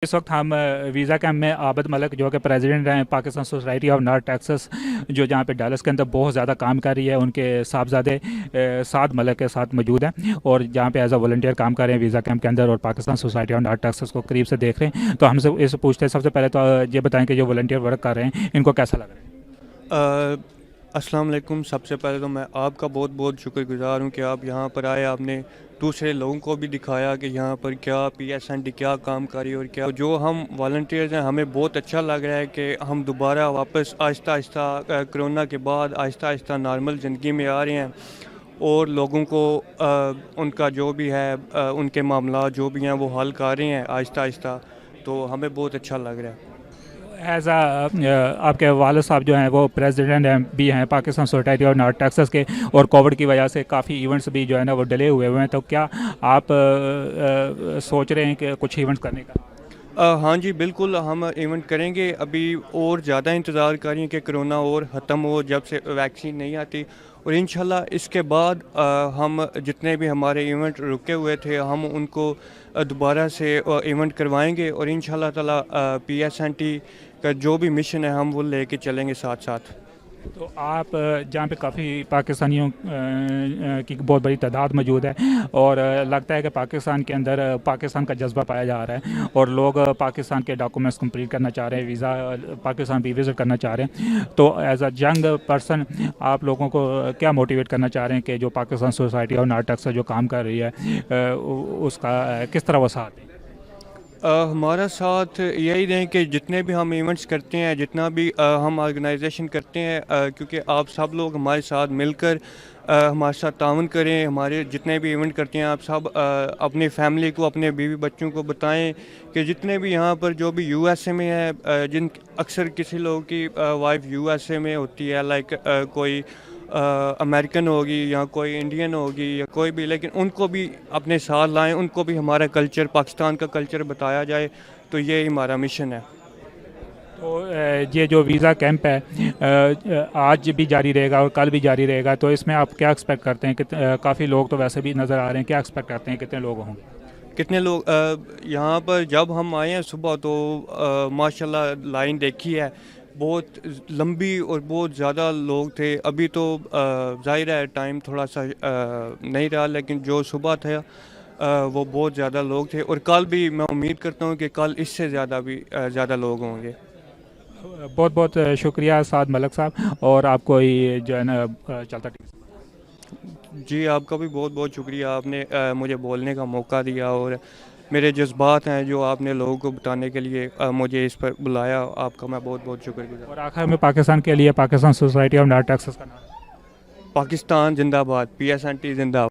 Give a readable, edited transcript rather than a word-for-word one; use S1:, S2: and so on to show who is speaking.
S1: इस वक्त हम वीज़ा कैंप में आबिद मलिक जो कि प्रेसिडेंट हैं Pakistan society of north Texas, जो जहाँ पे डैलस के अंदर बहुत ज़्यादा काम कर रही है, उनके साहबजादे साद मलिक के साथ मौजूद हैं और जहाँ पे एज अ वॉलंटियर काम कर रहे हैं वीज़ा कैंप के अंदर और Pakistan society of north Texas को करीब से देख रहे हैं। तो हमसे इस पूछते हैं, सबसे पहले तो ये बताएं कि जो वॉलंटियर वर्क कर रहे हैं इनको कैसा लग रहा है।
S2: अस्सलाम वालेकुम। सबसे पहले तो मैं आपका बहुत बहुत शुक्रगुजार हूँ कि आप यहाँ पर आए, आपने दूसरे लोगों को भी दिखाया कि यहाँ पर क्या पीएसएनटी क्या काम कर रही है और क्या जो हम वॉलंटियर्स हैं। हमें बहुत अच्छा लग रहा है कि हम दोबारा वापस आहिस्ता आहिस्ता कोरोना के बाद आहिस्ता आहिस्ता नॉर्मल ज़िंदगी में आ रहे हैं और लोगों को उनका जो भी है उनके मामला जो भी हैं वो हल कर रहे हैं आहिस्ता आहिस्ता। तो हमें बहुत अच्छा लग रहा है।
S1: एज आपके वाले साहब जो हैं वो प्रेसिडेंट हैं भी हैं पाकिस्तान सोसाइटी और नॉर्थ टेक्सास के, और कोविड की वजह से काफ़ी इवेंट्स भी जो है ना वो डिले हुए हैं। तो क्या आप सोच रहे हैं कि कुछ इवेंट्स करने का?
S2: हाँ जी, बिल्कुल हम इवेंट करेंगे। अभी और ज़्यादा इंतज़ार करें कि कोरोना और ख़त्म हो जब से वैक्सीन नहीं आती, और इंशाल्लाह इसके बाद हम जितने भी हमारे इवेंट रुके हुए थे हम उनको दोबारा से इवेंट करवाएंगे और इंशाल्लाह ताला पीएसएनटी का जो भी मिशन है हम वो लेके चलेंगे साथ साथ।
S1: तो आप जहाँ पे काफ़ी पाकिस्तानियों की बहुत बड़ी तादाद मौजूद है और लगता है कि पाकिस्तान के अंदर पाकिस्तान का जज्बा पाया जा रहा है और लोग पाकिस्तान के डॉक्यूमेंट्स कंप्लीट करना चाह रहे हैं, वीज़ा पाकिस्तान भी विज़िट करना चाह रहे हैं। तो एज अ यंग पर्सन आप लोगों को क्या मोटिवेट करना चाह रहे हैं कि जो पाकिस्तान सोसाइटी और नाटक से जो काम कर रही है उसका किस तरह वो साथ है?
S2: हमारा साथ यही दें कि जितने भी हम इवेंट्स करते हैं, जितना भी हम ऑर्गेनाइजेशन करते हैं, क्योंकि आप सब लोग हमारे साथ मिलकर हमारे साथ ताउन करें। हमारे जितने भी इवेंट करते हैं आप सब अपनी फैमिली को, अपने बीवी बच्चों को बताएं कि जितने भी यहाँ पर जो भी यूएसए में है, जिन अक्सर किसी लोगों की वाइफ यूएसए में होती है, लाइक कोई अमेरिकन होगी या कोई इंडियन होगी या कोई भी, लेकिन उनको भी अपने साथ लाएं, उनको भी हमारा कल्चर, पाकिस्तान का कल्चर बताया जाए। तो ये हमारा मिशन है।
S1: तो ये जो वीज़ा कैंप है आज भी जारी रहेगा और कल भी जारी रहेगा, तो इसमें आप क्या एक्सपेक्ट करते हैं कि काफ़ी लोग तो वैसे भी नज़र आ रहे हैं, क्या एक्सपेक्ट करते हैं कितने लोग होंगे?
S2: कितने लोग यहाँ पर जब हम आए हैं सुबह तो माशाल्लाह लाइन देखी है, बहुत लंबी और बहुत ज़्यादा लोग थे। अभी तो जाहिर है टाइम थोड़ा सा नहीं रहा, लेकिन जो सुबह था वो बहुत ज़्यादा लोग थे और कल भी मैं उम्मीद करता हूँ कि कल इससे ज़्यादा भी ज़्यादा लोग होंगे।
S1: बहुत बहुत शुक्रिया साद मलिक साहब, और आपको ये जो है ना चलता ठीक।
S2: जी, आपका भी बहुत बहुत शुक्रिया, आपने मुझे बोलने का मौका दिया और मेरे जज्बात हैं जो आपने लोगों को बताने के लिए मुझे इस पर बुलाया। आपका मैं बहुत बहुत शुक्रगुजार।
S1: और आखिर में पाकिस्तान के लिए Pakistan society of north Texas का नाम।
S2: पाकिस्तान जिंदाबाद, पीएसएनटी जिंदाबाद।